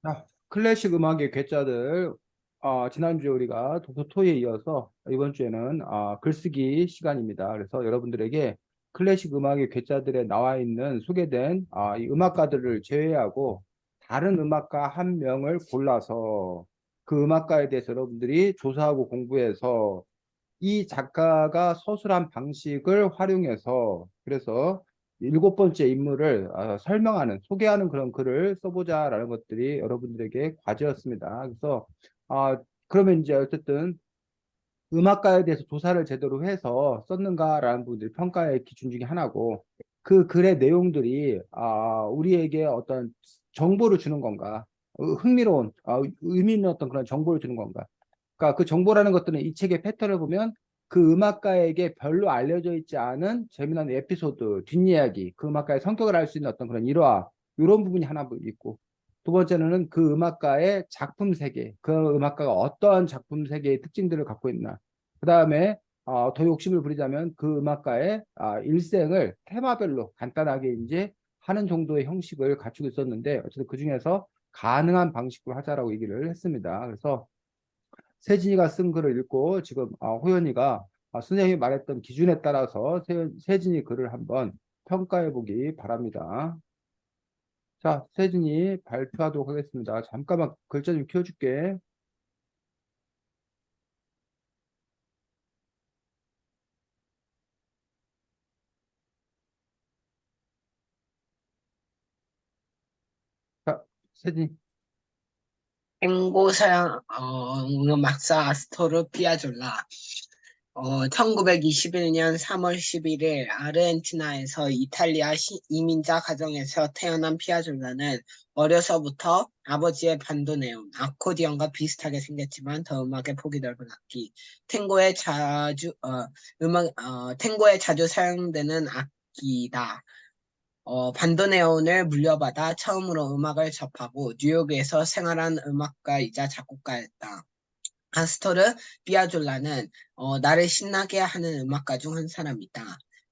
자, 클래식 음악의 괴짜들, 지난주에 우리가 독서토이에 이어서 이번 주에는 글쓰기 시간입니다. 그래서 여러분들에게 클래식 음악의 괴짜들에 나와 있는 소개된 이 음악가들을 제외하고 다른 음악가 한 명을 골라서 그 음악가에 대해서 여러분들이 조사하고 공부해서 이 작가가 서술한 방식을 활용해서 그래서 일곱 번째 인물을 설명하는, 소개하는 그런 글을 써보자라는 것들이 여러분들에게 과제였습니다. 그래서 아, 그러면 이제 어쨌든 음악가에 대해서 조사를 제대로 해서 썼는가라는 부분들이 평가의 기준 중에 하나고 그 글의 내용들이 우리에게 어떤 정보를 주는 건가, 흥미로운, 의미 있는 어떤 그런 정보를 주는 건가. 그러니까 그 정보라는 것들은 이 책의 패턴을 보면 그 음악가에게 별로 알려져 있지 않은 재미난 에피소드, 뒷이야기, 그 음악가의 성격을 알 수 있는 어떤 그런 일화, 이런 부분이 하나 있고, 두 번째는 그 음악가의 작품 세계, 그 음악가가 어떠한 작품 세계의 특징들을 갖고 있나. 그 다음에 더 욕심을 부리자면 그 음악가의 일생을 테마별로 간단하게 이제 하는 정도의 형식을 갖추고 있었는데 어쨌든 그 중에서 가능한 방식으로 하자라고 얘기를 했습니다. 그래서 세진이가 쓴 글을 읽고 지금 호연이가 선생님이 말했던 기준에 따라서 세진이 글을 한번 평가해 보기 바랍니다. 자, 세진이 발표하도록 하겠습니다. 잠깐만 글자 좀 키워줄게. 자, 세진이. 앵고 서양 음악사 아스토르 피아졸라 1921년 3월 11일 아르헨티나에서 이탈리아 이민자 가정에서 태어난 피아졸라는 어려서부터 아버지의 반도네온, 아코디언과 비슷하게 생겼지만 더 음악의 폭이 넓은 악기, 탱고에 자주 사용되는 악기다. 반도네온을 물려받아 처음으로 음악을 접하고 뉴욕에서 생활한 음악가이자 작곡가였다. 아스토르 피아졸라는 나를 신나게 하는 음악가 중 한 사람이다.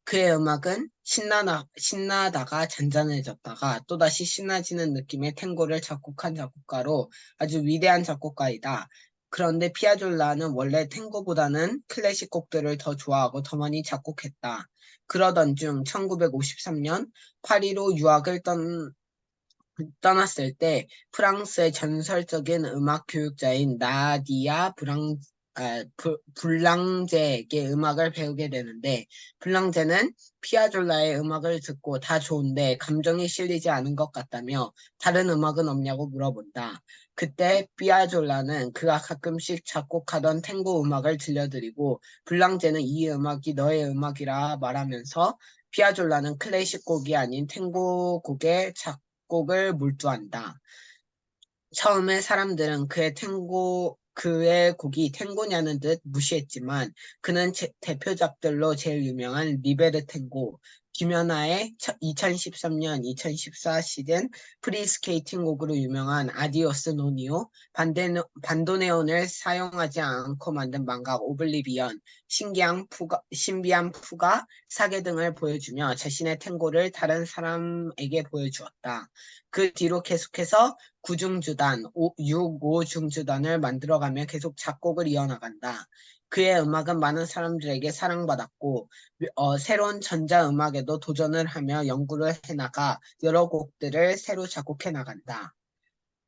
그의 음악은 신나다가 잔잔해졌다가 또다시 신나지는 느낌의 탱고를 작곡한 작곡가로 아주 위대한 작곡가이다. 그런데 피아졸라는 원래 탱고보다는 클래식 곡들을 더 좋아하고 더 많이 작곡했다. 그러던 중 1953년 파리로 떠났을 때 프랑스의 전설적인 음악 교육자인 나디아 불랑제에게 음악을 배우게 되는데 불랑제는 피아졸라의 음악을 듣고 다 좋은데 감정이 실리지 않은 것 같다며 다른 음악은 없냐고 물어본다. 그때 피아졸라는 그가 가끔씩 작곡하던 탱고 음악을 들려드리고 불랑제는 이 음악이 너의 음악이라 말하면서 피아졸라는 클래식 곡이 아닌 탱고 곡의 곡을 몰두한다. 처음에 사람들은 그의 곡이 탱고냐는 듯 무시했지만 그는 대표작들로 제일 유명한 리베르 탱고, 김연아의 2013년, 2014 시즌 프리스케이팅 곡으로 유명한 아디오스 노니오, 반도네온을 사용하지 않고 만든 망각 오블리비언, 신비한 푸가, 사계 등을 보여주며 자신의 탱고를 다른 사람에게 보여주었다. 그 뒤로 계속해서 구중주단, 6, 5중주단을 만들어가며 계속 작곡을 이어나간다. 그의 음악은 많은 사람들에게 사랑받았고 새로운 전자음악에도 도전을 하며 연구를 해나가 여러 곡들을 새로 작곡해 나간다.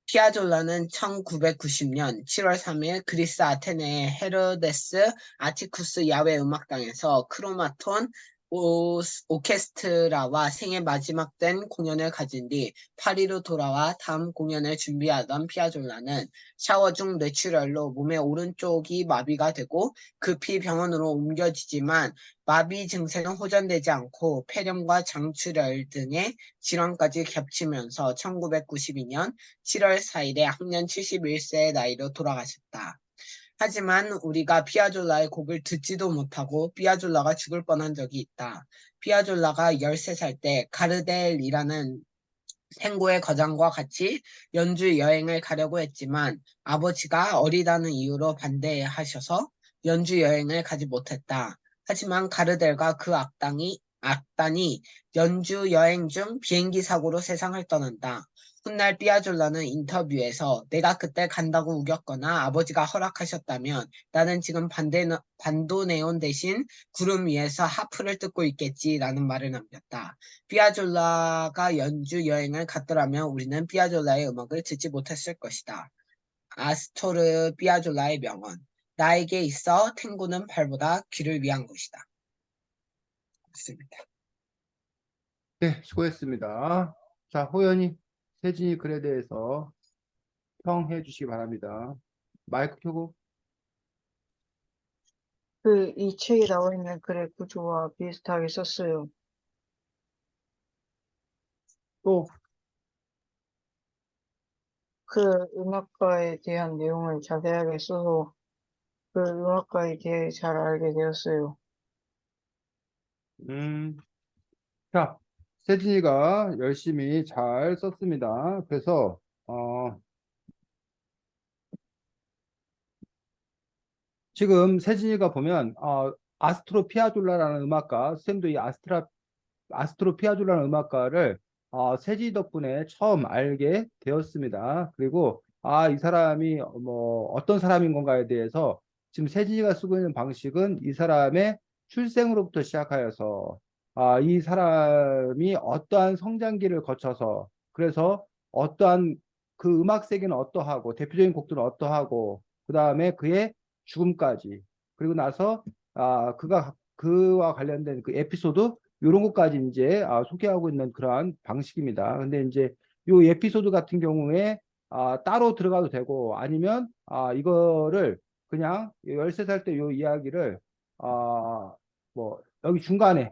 피아졸라는 1990년 7월 3일 그리스 아테네의 헤로데스 아티쿠스 야외 음악당에서 크로마톤 오케스트라와 생애 마지막 된 공연을 가진 뒤 파리로 돌아와 다음 공연을 준비하던 피아졸라는 샤워 중 뇌출혈로 몸의 오른쪽이 마비가 되고 급히 병원으로 옮겨지지만 마비 증세는 호전되지 않고 폐렴과 장출혈 등의 질환까지 겹치면서 1992년 7월 4일에 학년 71세의 나이로 돌아가셨다. 하지만 우리가 피아졸라의 곡을 듣지도 못하고 피아졸라가 죽을 뻔한 적이 있다. 피아졸라가 13살 때 가르델이라는 생고의 거장과 같이 연주 여행을 가려고 했지만 아버지가 어리다는 이유로 반대하셔서 연주 여행을 가지 못했다. 하지만 가르델과 그 악당이 악단이 연주 여행 중 비행기 사고로 세상을 떠난다. 훗날 삐아졸라는 인터뷰에서 내가 그때 간다고 우겼거나 아버지가 허락하셨다면 나는 지금 반도네온 대신 구름 위에서 하프를 뜯고 있겠지라는 말을 남겼다. 삐아졸라가 연주 여행을 갔더라면 우리는 삐아졸라의 음악을 듣지 못했을 것이다. 아스토르 삐아졸라의 명언. 나에게 있어 탱고는 발보다 귀를 위한 것이다. 맞습니다. 네, 수고했습니다. 자, 호연이 세진이 글에 대해서 평해 주시기 바랍니다. 마이크 켜고. 이 책에 나와 있는 글의 구조와 비슷하게 썼어요. 또, 음악가에 대한 내용을 자세하게 써서 음악가에 대해 잘 알게 되었어요. 음, 자, 세진이가 열심히 잘 썼습니다. 그래서, 지금 세진이가 보면, 아스트로 피아졸라라는 음악가, 쌤도 이 아스트로 피아졸라는 음악가를 세지 덕분에 처음 알게 되었습니다. 그리고 이 사람이 뭐 어떤 사람인 건가에 대해서 지금 세진이가 쓰고 있는 방식은 이 사람의 출생으로부터 시작하여서 이 사람이 어떠한 성장기를 거쳐서 그래서 어떠한 그 음악 세계는 어떠하고 대표적인 곡들은 어떠하고 그 다음에 그의 죽음까지 그리고 나서 그와 관련된 그 에피소드 이런 것까지 이제 소개하고 있는 그러한 방식입니다. 근데 이제 이 에피소드 같은 경우에 따로 들어가도 되고 아니면 이거를 그냥 13살 때 이 이야기를 뭐 여기 중간에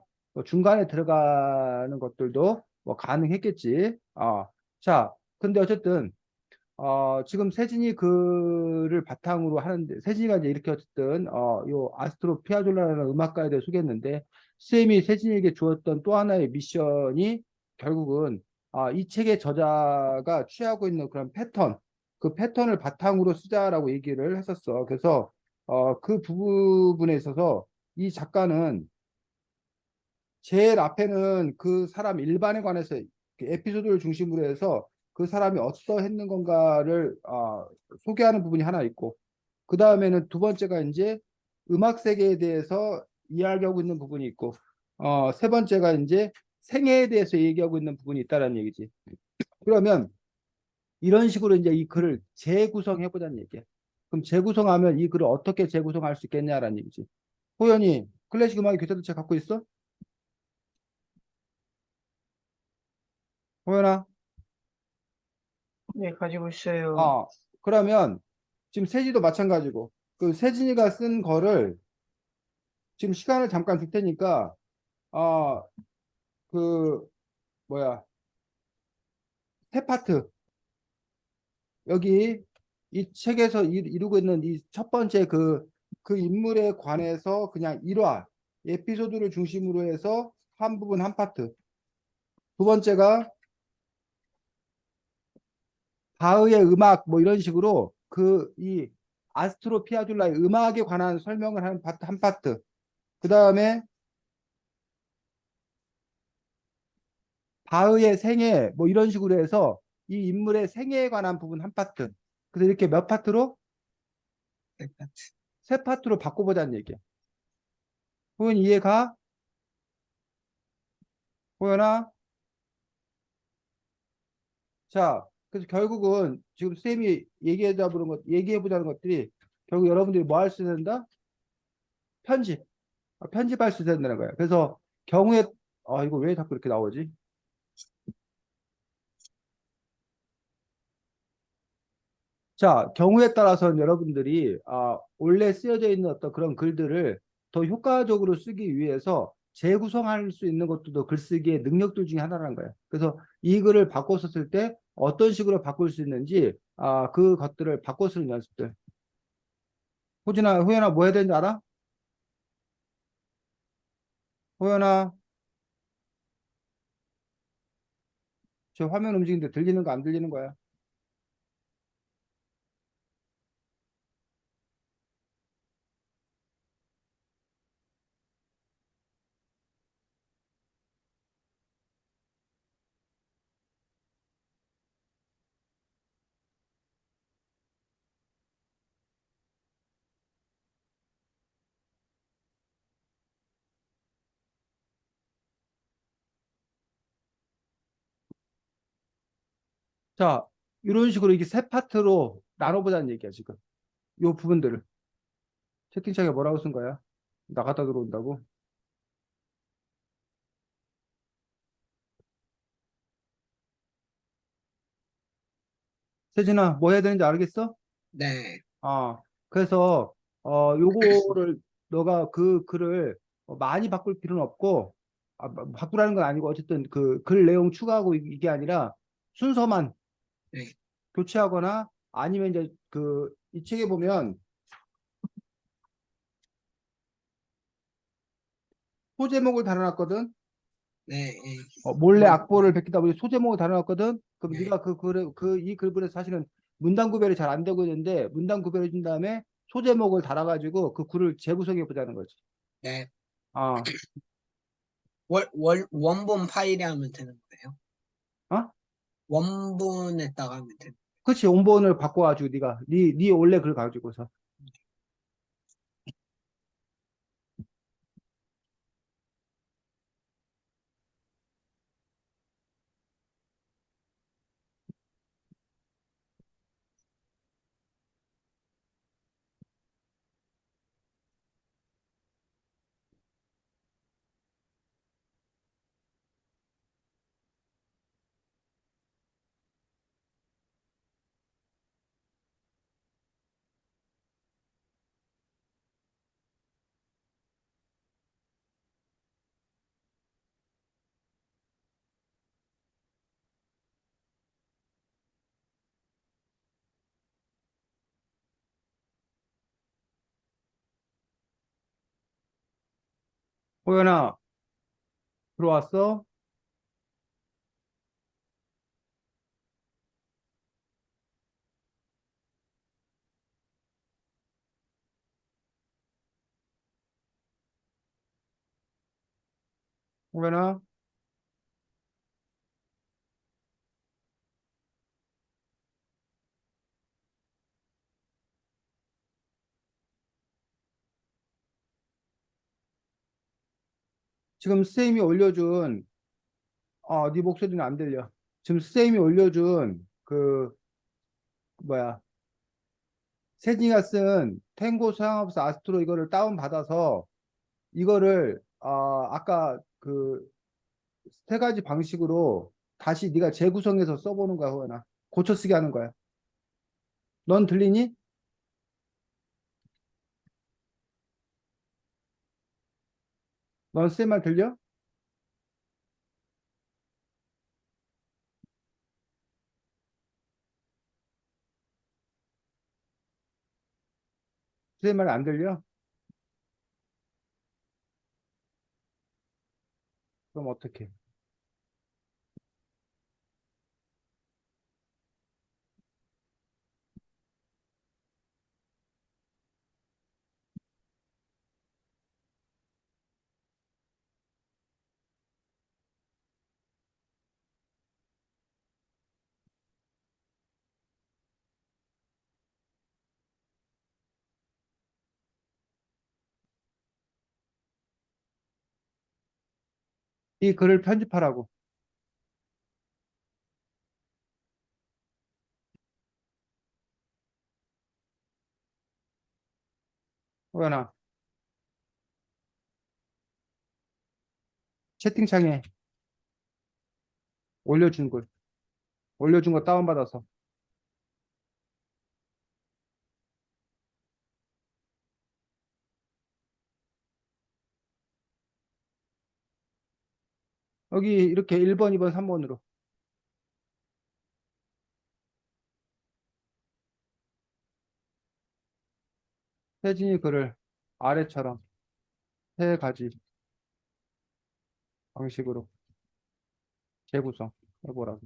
들어가는 것들도 뭐 가능했겠지. 자, 근데 어쨌든 지금 세진이 글을 바탕으로 하는데, 세진이가 이제 이렇게 어쨌든, 요 아스트로 피아졸라라는 음악가에 대해 소개했는데, 쌤이 세진이에게 주었던 또 하나의 미션이 결국은, 이 책의 저자가 취하고 있는 그런 패턴, 그 패턴을 바탕으로 쓰자라고 얘기를 했었어. 그래서, 그 부분에 있어서 이 작가는 제일 앞에는 그 사람 일반에 관해서 그 에피소드를 중심으로 해서 그 사람이 어떠했는 건가를 소개하는 부분이 하나 있고 그 다음에는 두 번째가 이제 음악 세계에 대해서 이야기하고 있는 부분이 있고 세 번째가 이제 생애에 대해서 얘기하고 있는 부분이 있다는 얘기지. 그러면 이런 식으로 이제 이 글을 재구성해 보자는 얘기야. 그럼 재구성하면 이 글을 어떻게 재구성할 수 있겠냐라는 얘기지. 호연이 클래식 음악의 교재도 책 갖고 있어? 호연아? 네, 가지고 있어요. 어, 그러면 지금 세진이도 마찬가지고 그 세진이가 쓴 거를 지금 시간을 잠깐 줄 테니까 그 뭐야 세 파트 여기 이 책에서 이루고 있는 이 첫 번째 그 인물에 관해서 그냥 일화 에피소드를 중심으로 해서 한 부분 한 파트 두 번째가 바흐의 음악 뭐 이런 식으로 그 이 아스트로 피아졸라의 음악에 관한 설명을 하는 파트 한 파트 그 다음에 바흐의 생애 뭐 이런 식으로 해서 이 인물의 생애에 관한 부분 한 파트. 그래서 이렇게 몇 파트로? 세 파트로 바꿔보자는 얘기야. 호연 이해가? 호연아? 자, 그래서 결국은 지금 쌤이 얘기해보자는 것들이 결국 여러분들이 뭐 할 수 있는다? 편집. 편집할 수 있다는 거야. 그래서 경우에 이거 왜 자꾸 이렇게 나오지? 자, 경우에 따라서는 여러분들이 원래 쓰여져 있는 어떤 그런 글들을 더 효과적으로 쓰기 위해서 재구성할 수 있는 것도 글쓰기의 능력들 중에 하나라는 거예요. 그래서 이 글을 바꿔 썼을 때 어떤 식으로 바꿀 수 있는지 그 것들을 바꿔 쓰는 연습들. 호연아 뭐 해야 되는지 알아? 호연아, 저 화면 움직이는데 들리는 거 안 들리는 거야? 자, 이런 식으로 이게 세 파트로 나눠보자는 얘기야, 지금. 요 부분들을. 채팅창에 뭐라고 쓴 거야? 나갔다 들어온다고? 세진아, 뭐 해야 되는지 알겠어? 네, 그래서, 요거를, 너가 그 글을 많이 바꿀 필요는 없고, 바꾸라는 건 아니고, 어쨌든 그 글 내용 추가하고 이게 아니라 순서만 네, 교체하거나 아니면 이제 그, 이 책에 보면 소제목을 달아놨거든? 네, 네, 몰래 악보를 베끼다 보니 소제목을 달아놨거든? 그럼 네, 네가 그 글을, 이 글분에서 사실은 문단 구별이 잘 안 되고 있는데, 문단 구별해 준 다음에 소제목을 달아가지고 그 글을 재구성해 보자는 거지. 네. 아, 원본 파일에 하면 되는 거예요? 어? 원본에다가 하면 되는 그렇지. 원본을 바꿔가지고 네가 네 원래 글 가지고서 호연아 들어왔어? 호연아 지금 쌤이 올려준 네 목소리는 안 들려. 지금 쌤이 올려준 그 뭐야 세진이가 쓴 탱고 소양업소 아스트로 이거를 다운 받아서 이거를 아까 그 세 가지 방식으로 다시 네가 재구성해서 써보는 거야, 호연아. 고쳐 쓰기 하는 거야. 넌 들리니? 넌 쌤 말 들려? 쌤 말 안 들려? 그럼 어떡해? 이 글을 편집하라고. 호연아, 채팅창에 올려준 글, 올려준 거 다운받아서. 여기 이렇게 1번, 2번, 3번으로. 혜진이 글을 아래처럼 세 가지 방식으로 재구성 해보라고.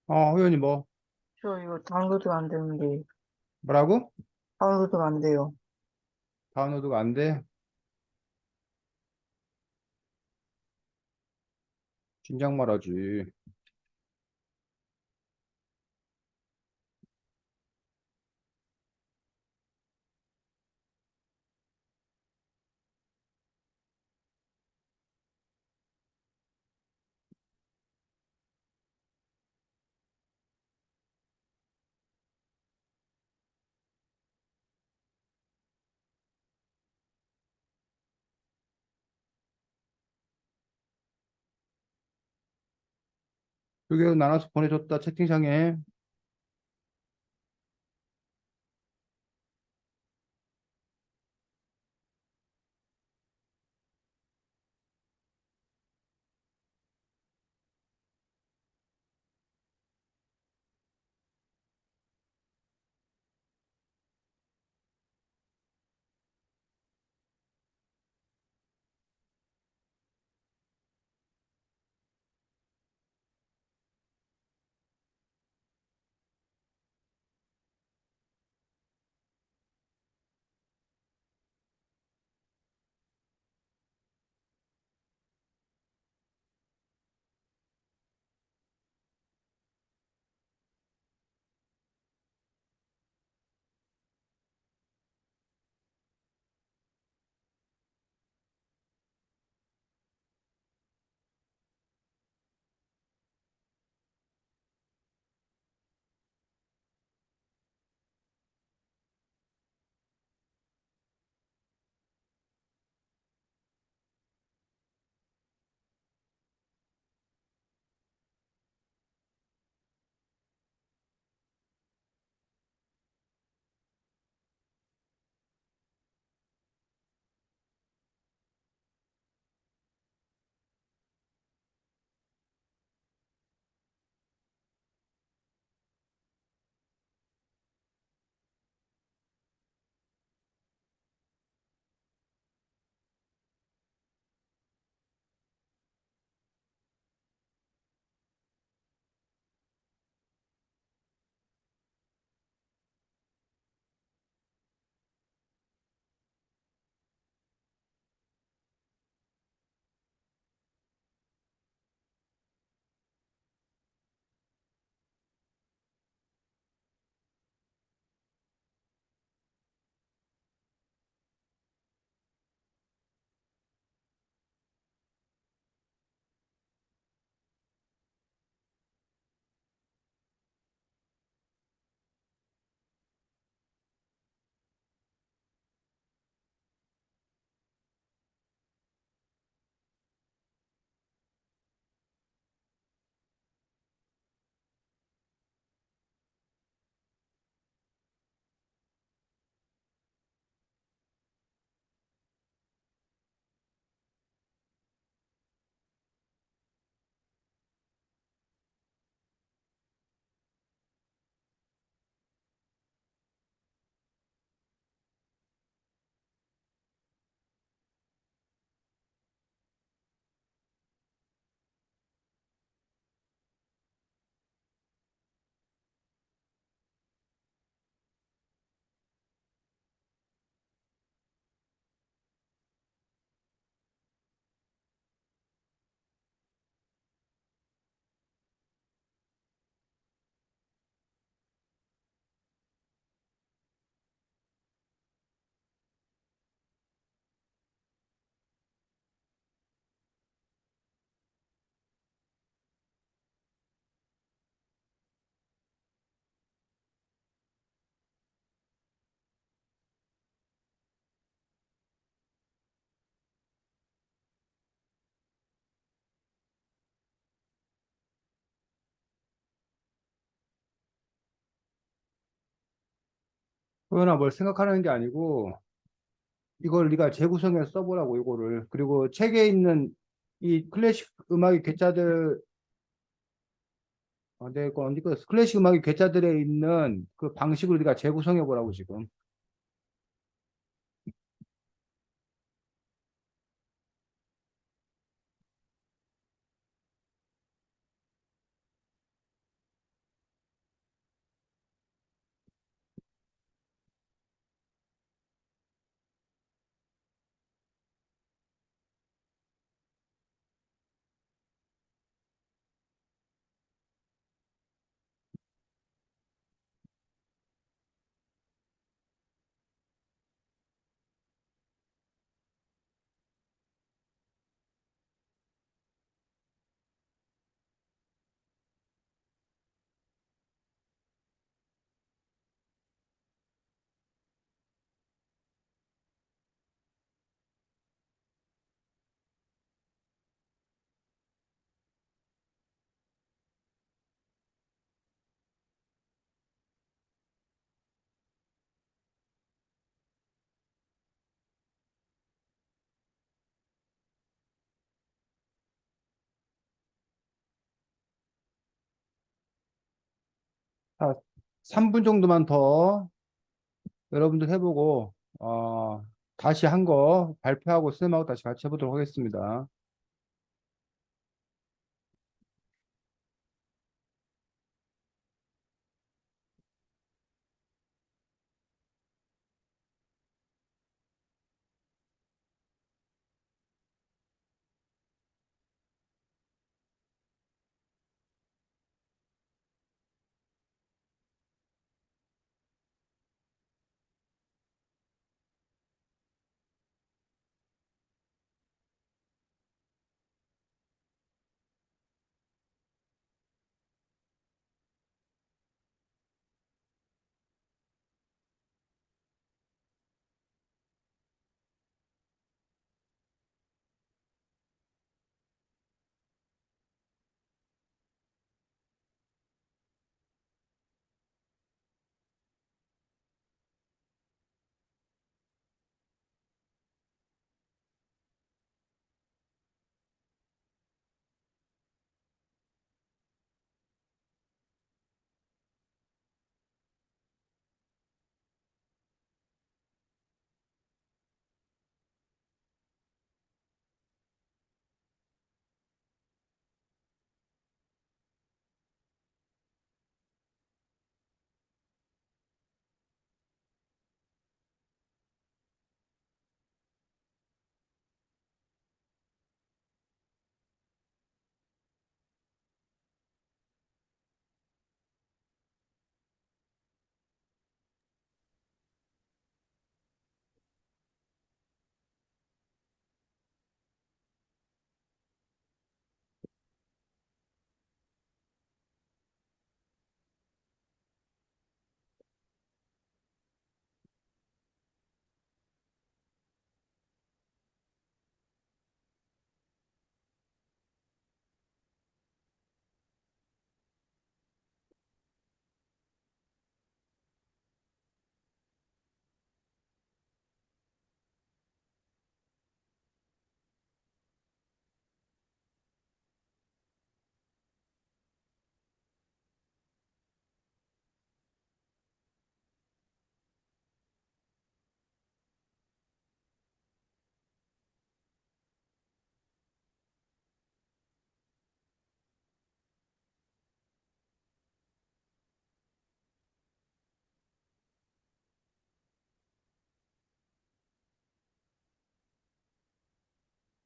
회원님 뭐, 저 이거 다운로드가 안 되는데, 뭐라고? 다운로드가 안 돼요. 다운로드가 안 돼? 진작 말하지. 그게 나눠서 보내줬다, 채팅창에. 회원아, 뭘 생각하는 게 아니고, 이걸 네가 재구성해서 써보라고, 이거를. 그리고 책에 있는 이 클래식 음악의 괴짜들, 내가 언제 거 클래식 음악의 괴짜들에 있는 그 방식을 네가 재구성해보라고, 지금. 자, 3분 정도만 더 여러분들 해보고, 다시 한 거 발표하고 쌤하고 다시 같이 해보도록 하겠습니다.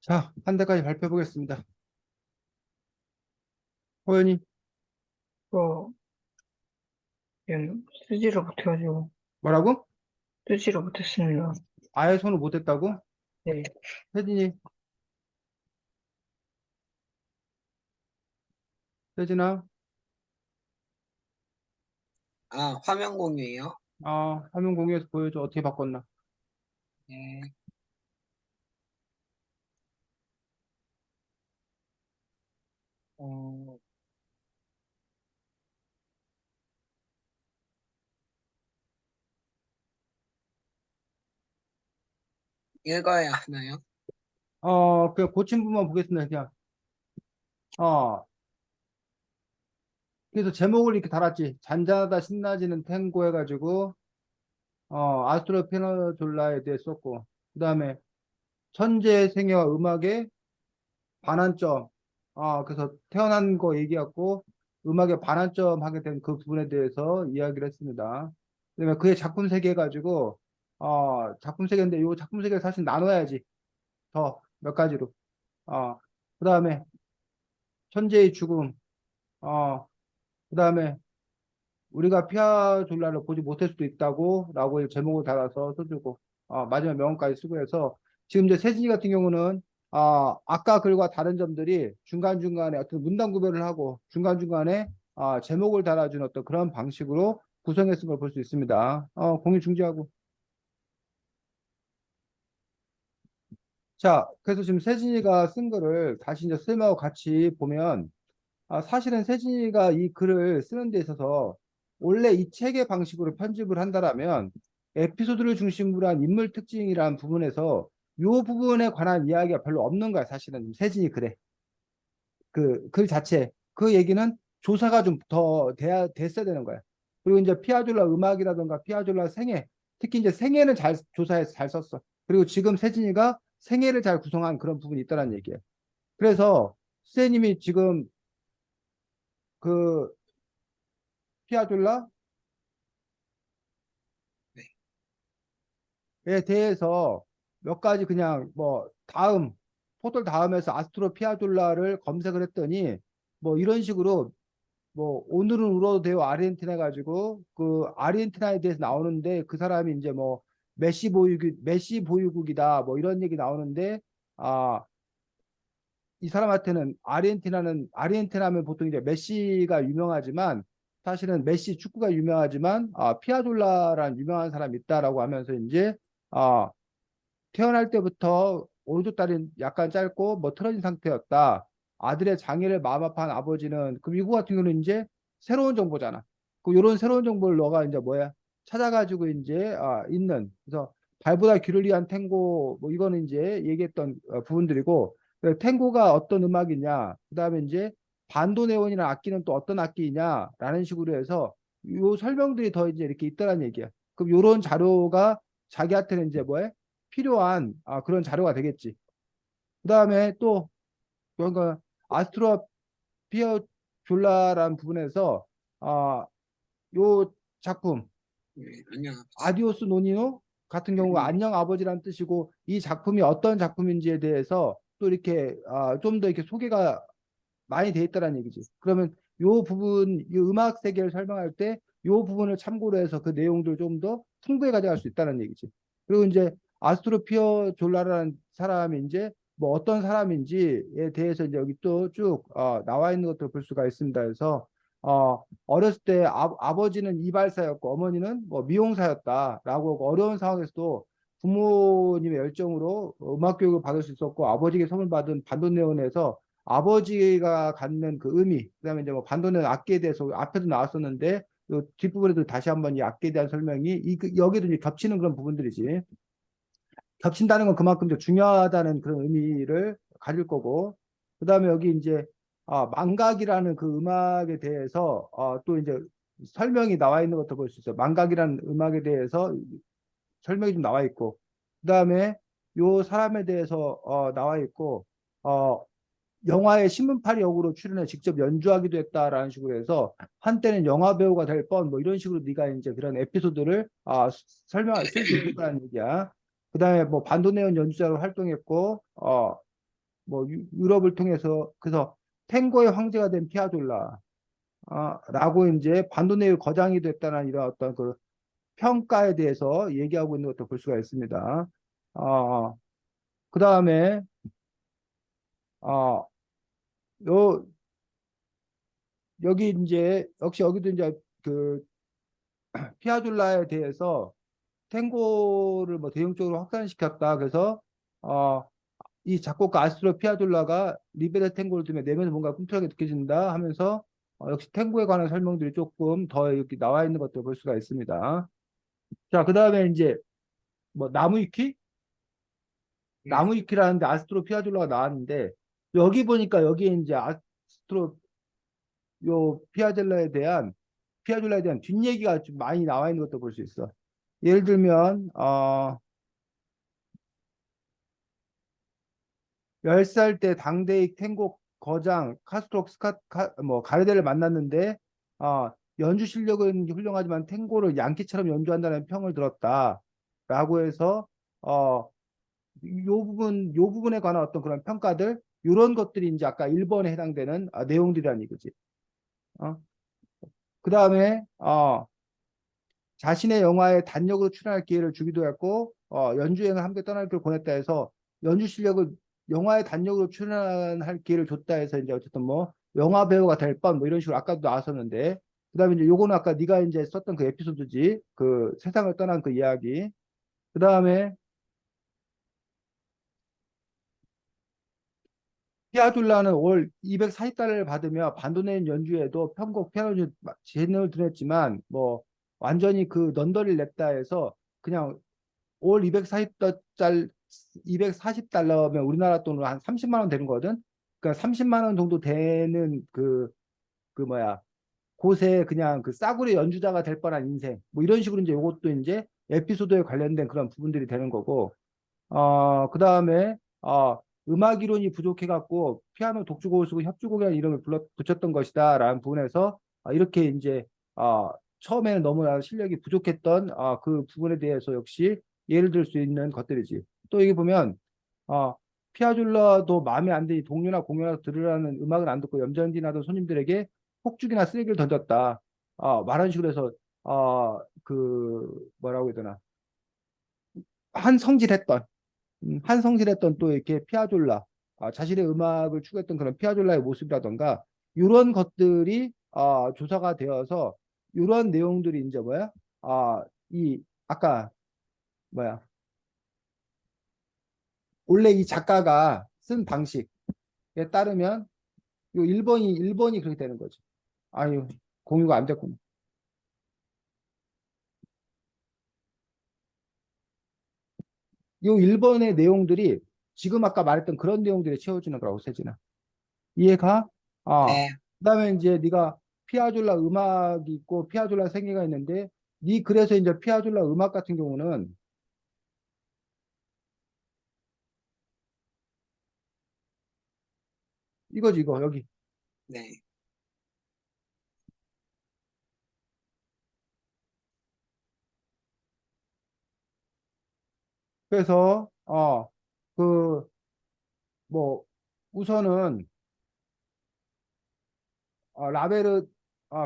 자, 한 대까지 발표해 보겠습니다. 호연이, 또, 쓰지를 못해가지고, 뭐라고? 쓰지를 못했습니다. 아예 손을 못 댔다고? 네. 혜진이, 혜진아, 아, 화면 공유예요? 화면 공유해서 보여줘. 어떻게 바꿨나? 네. 어, 읽어야 하나요? 그냥 고친 부분만 보겠습니다. 그냥. 어, 그래서 제목을 이렇게 달았지. 잔잔하다 신나지는 탱고 해가지고, 아스트로 피아노졸라에 대해 썼고, 그 다음에 천재 생애와 음악의 반환점. 그래서 태어난 거 얘기했고, 음악의 반환점 하게 된 그 부분에 대해서 이야기를 했습니다. 그다음에 그의 작품 세계 가지고, 작품 세계인데, 이 작품 세계를 사실 나눠야지. 더 몇 가지로. 그 다음에 천재의 죽음. 그 다음에 우리가 피아졸라를 보지 못할 수도 있다고 라고 제목을 달아서 써주고 마지막 명언까지 쓰고 해서 지금 이제 세진이 같은 경우는 아까 글과 다른 점들이 중간중간에 어떤 문단 구별을 하고 중간중간에 제목을 달아준 어떤 그런 방식으로 구성해 쓴 걸 볼 수 있습니다. 공유 중지하고. 자, 그래서 지금 세진이가 쓴 글을 다시 이제 쌤하고 같이 보면 사실은 세진이가 이 글을 쓰는 데 있어서 원래 이 책의 방식으로 편집을 한다라면 에피소드를 중심으로 한 인물 특징이라는 부분에서 이 부분에 관한 이야기가 별로 없는 거야, 사실은. 세진이 글에. 그 글 자체. 그 얘기는 조사가 좀 더 돼야 됐어야 되는 거야. 그리고 이제 피아졸라 음악이라든가 피아졸라 생애, 특히 이제 생애는 잘 조사해서 잘 썼어. 그리고 지금 세진이가 생애를 잘 구성한 그런 부분이 있다는 얘기예요. 그래서 선생님이 지금 그 피아졸라에 네. 대해서 몇 가지 그냥 뭐 포털 다음에서 아스트로 피아졸라를 검색을 했더니 뭐 이런 식으로 뭐 오늘은 울어도 돼요 아르헨티나 가지고 그 아르헨티나에 대해서 나오는데 그 사람이 이제 뭐 메시 보유국이다 뭐 이런 얘기 나오는데 아 이 사람한테는 아르헨티나면 보통 이제 메시가 유명하지만 사실은 메시 축구가 유명하지만 피아졸라라는 유명한 사람이 있다라고 하면서 이제 아 태어날 때부터 오른쪽 다리는 약간 짧고 뭐 틀어진 상태였다. 아들의 장애를 마음 아파한 아버지는 그 미국 같은 경우는 이제 새로운 정보잖아. 그 요런 새로운 정보를 너가 이제 뭐야 찾아가지고 이제 있는 그래서 발보다 귀를 위한 탱고 뭐 이거는 이제 얘기했던 부분들이고 그 탱고가 어떤 음악이냐 그다음에 이제 반도네온이라는 악기는 또 어떤 악기냐라는 식으로 해서 요 설명들이 더 이제 이렇게 있다는 얘기야. 그럼 요런 자료가 자기한테는 이제 뭐야 필요한 그런 자료가 되겠지. 그다음에 또 그러니까 아스트로 피어졸라라는 부분에서 요 작품 네, 안녕. 아디오스 노니노 같은 경우가 안녕 아버지라는 뜻이고 이 작품이 어떤 작품인지에 대해서 또 이렇게 좀 더 이렇게 소개가 많이 돼 있다는 얘기지. 그러면 요 부분, 이 음악 세계를 설명할 때 요 부분을 참고로 해서 그 내용들 좀 더 풍부히 가져갈 수 있다는 얘기지. 그리고 이제 아스트로피어 졸라라는 사람이 이제 뭐 어떤 사람인지에 대해서 이제 여기 또 쭉 나와 있는 것들을 볼 수가 있습니다. 그래서 어렸을 때 아버지는 이발사였고 어머니는 뭐 미용사였다라고 어려운 상황에서도 부모님의 열정으로 음악 교육을 받을 수 있었고 아버지에게 선물 받은 반도네온에서 아버지가 갖는 그 의미, 그다음에 이제 뭐 반도네온 악기에 대해서 앞에도 나왔었는데 이 뒷부분에도 다시 한번 이 악기에 대한 설명이 여기도 이제 겹치는 그런 부분들이지. 겹친다는 건 그만큼 더 중요하다는 그런 의미를 가질 거고, 그다음에 여기 이제 망각이라는 그 음악에 대해서 또 이제 설명이 나와 있는 것도 볼 수 있어요. 망각이라는 음악에 대해서 설명이 좀 나와 있고, 그다음에 요 사람에 대해서 나와 있고, 어, 영화의 신문파리 역으로 출연해 직접 연주하기도 했다라는 식으로 해서 한때는 영화 배우가 될 뻔 뭐 이런 식으로 네가 이제 그런 에피소드를 설명 쓸 수 있다는 얘기야. 그다음에 뭐 반도네온 연주자로 활동했고 뭐 유럽을 통해서 그래서 탱고의 황제가 된 피아졸라 라고 이제 반도네온 거장이 됐다는 이런 어떤 그 평가에 대해서 얘기하고 있는 것도 볼 수가 있습니다. 그다음에 어, 요 여기 이제 역시 여기도 이제 그 피아졸라에 대해서 탱고를 뭐 대용적으로 확산시켰다. 그래서 어, 이 작곡가 아스트로 피아졸라가 리베레 탱고를 들으면 내면서 뭔가 꿈틀하게 느껴진다 하면서 역시 탱고에 관한 설명들이 조금 더 이렇게 나와 있는 것도 볼 수가 있습니다. 자, 그다음에 이제 뭐 네. 나무위키라는데 아스트로 피아졸라가 나왔는데 여기 보니까 여기에 이제 아스트로 피아졸라에 대한 뒷얘기가 좀 많이 나와 있는 것도 볼 수 있어. 예를 들면 10살 때 당대의 탱고 거장 카스트로 뭐 가르데를 만났는데 연주 실력은 훌륭하지만 탱고를 양키처럼 연주한다는 평을 들었다. 라고 해서 요 부분에 관한 어떤 그런 평가들 이런 것들이 이제 아까 1번에 해당되는 내용들이라는 이거지. 그다음에 자신의 영화에 단역으로 출연할 기회를 주기도 했고 연주행을 함께 떠날 길 권했다 해서 연주 실력을 영화에 단역으로 출연할 기회를 줬다 해서 이제 어쨌든 뭐 영화 배우가 될 뻔 뭐 이런 식으로 아까도 나왔었는데 그다음에 이제 요거는 아까 네가 이제 썼던 그 에피소드지 그 세상을 떠난 그 이야기 그다음에 피아졸라는 월 240달러를 받으며 반도네온 연주에도 편곡 피아노 재능을 드렸지만 뭐 완전히 그 넌더리를 냈다 해서 그냥 올 240달러면 우리나라 돈으로 한 30만 원 되는 거거든. 그러니까 30만 원 정도 되는 그 뭐야 곳에 그냥 그 싸구려 연주자가 될 뻔한 인생 뭐 이런 식으로 이제 이것도 이제 에피소드에 관련된 그런 부분들이 되는 거고 그다음에 음악 이론이 부족해 갖고 피아노 독주곡을 쓰고 협주곡이라는 이름을 붙였던 것이다라는 부분에서 이렇게 이제 처음에는 너무나 실력이 부족했던 그 부분에 대해서 역시 예를 들 수 있는 것들이지. 또 여기 보면 어, 피아졸라도 마음에 안 드니 동료나 공연에서 들으라는 음악을 안 듣고 염전진 하던 손님들에게 폭죽이나 쓰레기를 던졌다. 말한 식으로 해서 그 뭐라고 해야 되나 한성질했던 한성실했던 또 이렇게 피아졸라, 자신의 음악을 추구했던 그런 피아졸라의 모습이라던가 이런 것들이 조사가 되어서 이런 내용들이 이제 뭐야? 이 아까 뭐야? 원래 이 작가가 쓴 방식에 따르면 요 1번이 그렇게 되는 거죠. 아유, 공유가 안 됐구나. 요 1번의 내용들이 지금 아까 말했던 그런 내용들이 채워지는 거라고 세진아. 이해가? 아, 네, 그다음에 이제 네가 피아졸라 음악이 있고 피아졸라 생애가 있는데 네 그래서 이제 피아졸라 음악 같은 경우는 이거지 이거 여기. 네, 그래서 그 뭐 우선은 라베르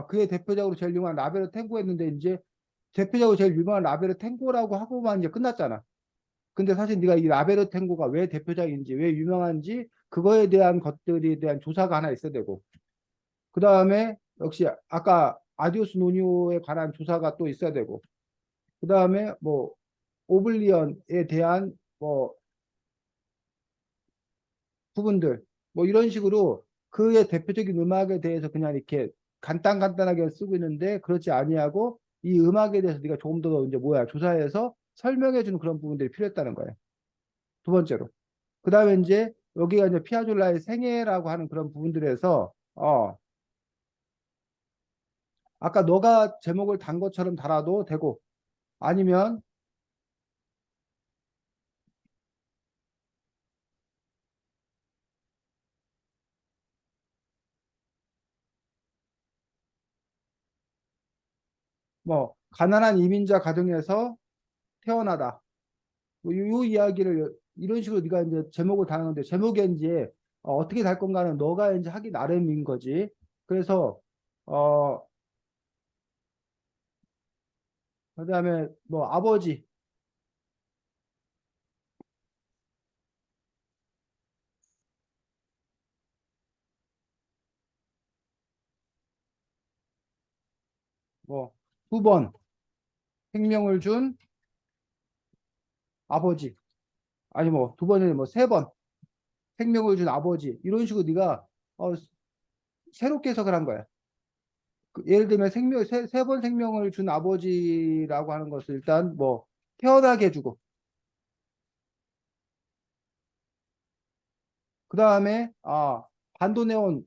그의 대표적으로 제일 유명한 라베르 탱고 했는데 이제 대표적으로 제일 유명한 라베르 탱고라고 하고만 이제 끝났잖아. 근데 사실 네가 이 라베르 탱고가 왜 대표작인지 왜 유명한지 그거에 대한 것들에 대한 조사가 하나 있어야 되고 그 다음에 역시 아까 아디오스 노니오에 관한 조사가 또 있어야 되고 그 다음에 뭐 오블리언에 대한 뭐 부분들 뭐 이런 식으로 그의 대표적인 음악에 대해서 그냥 이렇게 간단하게 쓰고 있는데 그렇지 아니하고 이 음악에 대해서 네가 조금 더 이제 뭐야 조사해서 설명해 주는 그런 부분들이 필요했다는 거예요. 두 번째로. 그 다음에 이제 여기가 이제 피아졸라의 생애라고 하는 그런 부분들에서 아까 너가 제목을 단 것처럼 달아도 되고 아니면 뭐 가난한 이민자 가정에서 태어나다. 뭐 요 이야기를 이런 식으로 네가 이제 제목을 다는데 제목에 이제 어떻게 달 건가는 너가 이제 하기 나름인 거지. 그래서 어 그다음에 뭐 아버지 뭐 두 번 생명을 준 아버지 아니 뭐 두 번에 뭐 세 번 생명을 준 아버지 이런 식으로 네가 새롭게 해석을 한 거야. 예를 들면 세 번 생명을 준 아버지라고 하는 것을 일단 뭐 태어나게 해주고 그 다음에 반도네온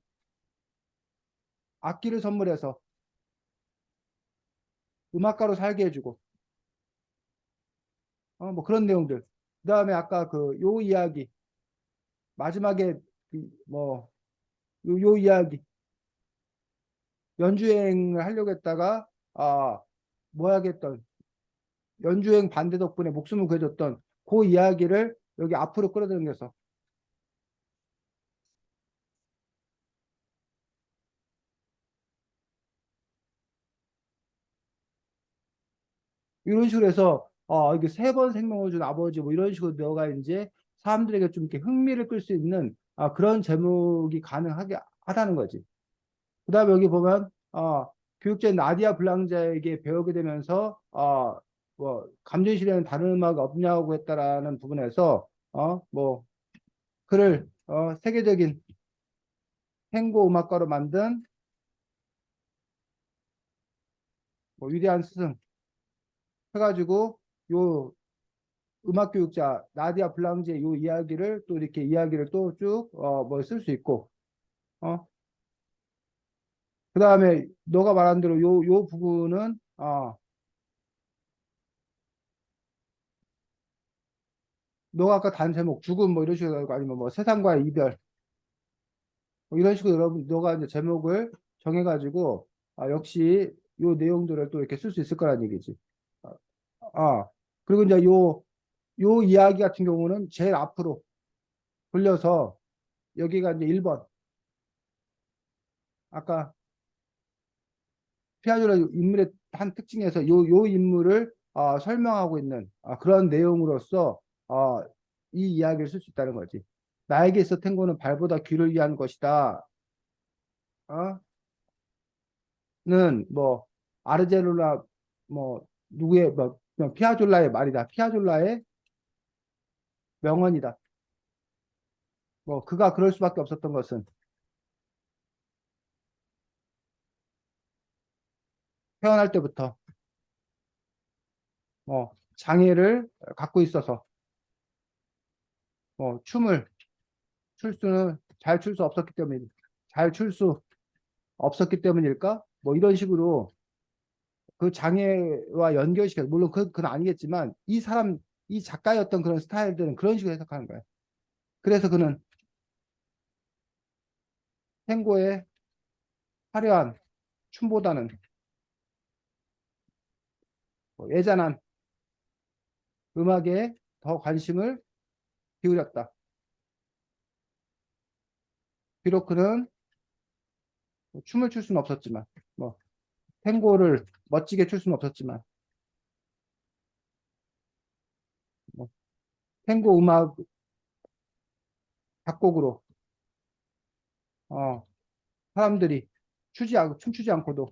악기를 선물해서 음악가로 살게 해주고 뭐 그런 내용들. 그 다음에 아까 그 요 이야기 마지막에 뭐 요 이야기 연주행을 하려고 했다가 뭐 하겠던 연주행 반대 덕분에 목숨을 구해줬던 그 이야기를 여기 앞으로 끌어당겨서 이런 식으로 해서 이게 세 번 생명을 준 아버지 뭐 이런 식으로 너가 이제 사람들에게 좀 이렇게 흥미를 끌 수 있는 그런 제목이 가능하게 하다는 거지. 그다음에 여기 보면 교육자 나디아 블랑자에게 배우게 되면서 뭐 감정실에는 다른 음악 없냐고 했다라는 부분에서 뭐 그를 세계적인 탱고 음악가로 만든 뭐 위대한 스승 해가지고 요 음악 교육자 나디아 블랑제의 요 이야기를 또 이렇게 이야기를 또 쭉 뭐 쓸 수 있고 어 그 다음에 너가 말한 대로 요 부분은 너가 아까 단 제목 죽음 뭐 이런 식으로 하고 아니면 뭐 세상과의 이별 뭐 이런 식으로 여러분 너가 이제 제목을 정해가지고 역시 요 내용들을 또 이렇게 쓸 수 있을 거란 얘기지. 아, 그리고 이제 요 이야기 같은 경우는 제일 앞으로 돌려서 여기가 이제 1번 아까 피아조라 인물의 한 특징에서 요 인물을 설명하고 있는 그런 내용으로서 어, 이 이야기를 쓸 수 있다는 거지. 나에게 있어 탱고는 발보다 귀를 위한 것이다. 어? 는 뭐 아르제로나 뭐 누구의 뭐 그냥 피아졸라의 말이다. 피아졸라의 명언이다. 뭐 그가 그럴 수밖에 없었던 것은 태어날 때부터 뭐 장애를 갖고 있어서 뭐 춤을 출 수는 잘 출 수 없었기 때문에 잘 출 수 없었기 때문일까? 뭐 이런 식으로 그 장애와 연결시켜서 물론 그건 아니겠지만 이 사람 이 작가였던 그런 스타일들은 그런 식으로 해석하는 거야. 그래서 그는 탱고의 화려한 춤보다는 뭐 예전한 음악에 더 관심을 기울였다. 비록 그는 뭐 춤을 출 수는 없었지만, 뭐 탱고를 멋지게 출 수는 없었지만, 뭐 탱고 음악 작곡으로 어, 사람들이 춤추지 않고도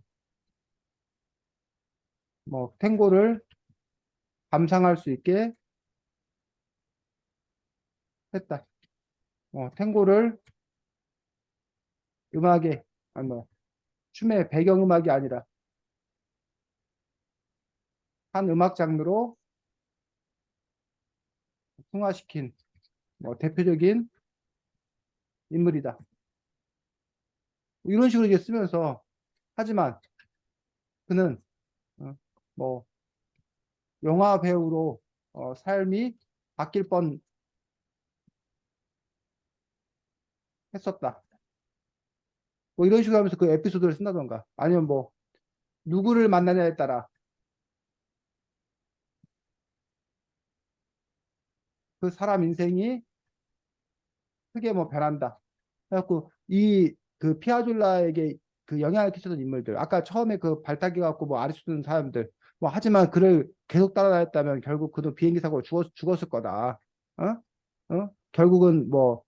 뭐 탱고를 감상할 수 있게 했다. 탱고를 음악의 아니 뭐 춤의 배경음악이 아니라 한 음악 장르로 승화시킨 뭐 대표적인 인물이다. 이런 식으로 이제 쓰면서 하지만 그는 어, 뭐 영화 배우로 삶이 바뀔 뻔 했었다. 뭐 이런 식으로 하면서 그 에피소드를 쓴다던가 아니면 뭐 누구를 만나냐에 따라 그 사람 인생이 크게 뭐 변한다. 그래갖고 이 그 피아졸라에게 그 영향을 끼쳤던 인물들 아까 처음에 그 발탁해 갖고 뭐 아리스토텔 사람들 뭐 하지만 그를 계속 따라다녔다면 결국 그도 비행기 사고로 죽었을 거다. 결국은 뭐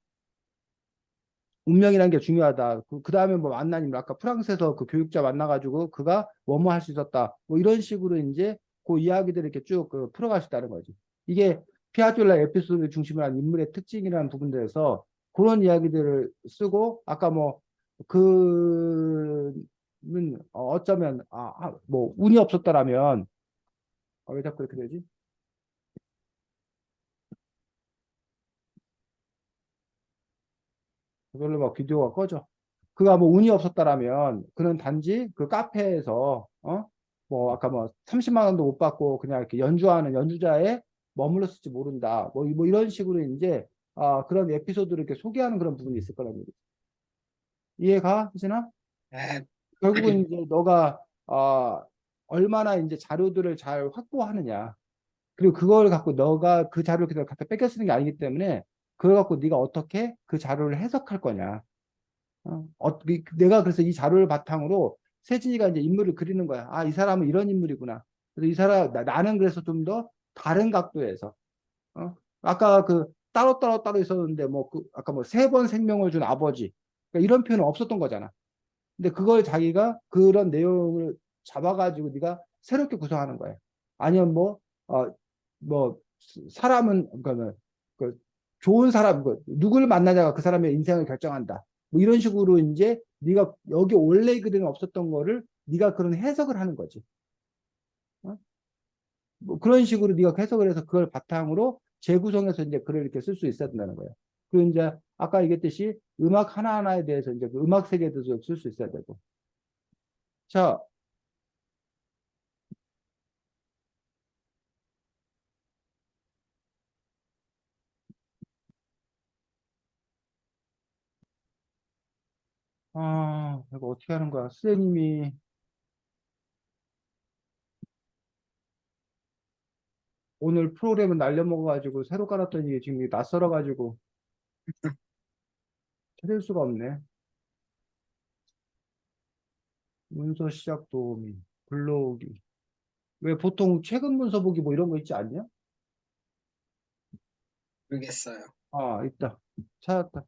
운명이라는 게 중요하다. 그 다음에 뭐 만난 인물 아까 프랑스에서 그 교육자 만나가지고 그가 뭐뭐 할 수 있었다. 뭐 이런 식으로 이제 그 이야기들을 이렇게 쭉그 풀어갈 수 있다는 거지. 이게 피아졸라 에피소드를 중심으로 한 인물의 특징이라는 부분들에서 그런 이야기들을 쓰고 아까 뭐 그는 어쩌면 뭐 운이 없었다라면 왜 자꾸 이렇게 되지? 그걸로 막 비디오가 꺼져. 그가 뭐 운이 없었다라면 그는 단지 그 카페에서 뭐 아까 뭐 30만 원도 못 받고 그냥 이렇게 연주하는 연주자에 머물렀을지 모른다. 뭐 이런 식으로 이제 그런 에피소드를 이렇게 소개하는 그런 부분이 있을 거란 얘기. 이해가? 희진아? 네. 결국은 이제 너가 얼마나 이제 자료들을 잘 확보하느냐. 그리고 그걸 갖고 너가 그 자료를 그냥 갖다 뺏겨 쓰는 게 아니기 때문에 그걸 갖고 네가 어떻게 그 자료를 해석할 거냐. 내가 그래서 이 자료를 바탕으로 세진이가 이제 인물을 그리는 거야. 이 사람은 이런 인물이구나. 그래서 이 사람, 나는 그래서 좀 더 다른 각도에서, 아까 그 따로 있었는데, 뭐, 아까 뭐 세 번 생명을 준 아버지. 그러니까 이런 표현은 없었던 거잖아. 근데 그걸 자기가 그런 내용을 잡아가지고 네가 새롭게 구성하는 거야. 아니면 뭐, 사람은, 그러니까 그 좋은 사람, 누구를 만나냐가 그 사람의 인생을 결정한다. 뭐 이런 식으로 이제 네가 여기 원래 글에는 없었던 거를 네가 그런 해석을 하는 거지. 어? 뭐 그런 식으로 네가 해석을 해서 그걸 바탕으로 재구성해서 이제 글을 이렇게 쓸 수 있어야 된다는 거예요. 그리고 이제 아까 얘기했듯이 음악 하나하나에 대해서 이제 그 음악 세계에 대해서 쓸 수 있어야 되고. 자, 이거 어떻게 하는 거야? 선생님이 오늘 프로그램을 날려먹어가지고 새로 깔았더니 지금 이게 낯설어가지고 찾을 수가 없네. 문서 시작 도우미, 불러오기. 왜 보통 최근 문서 보기 뭐 이런 거 있지 않냐? 모르겠어요. 있다. 찾았다.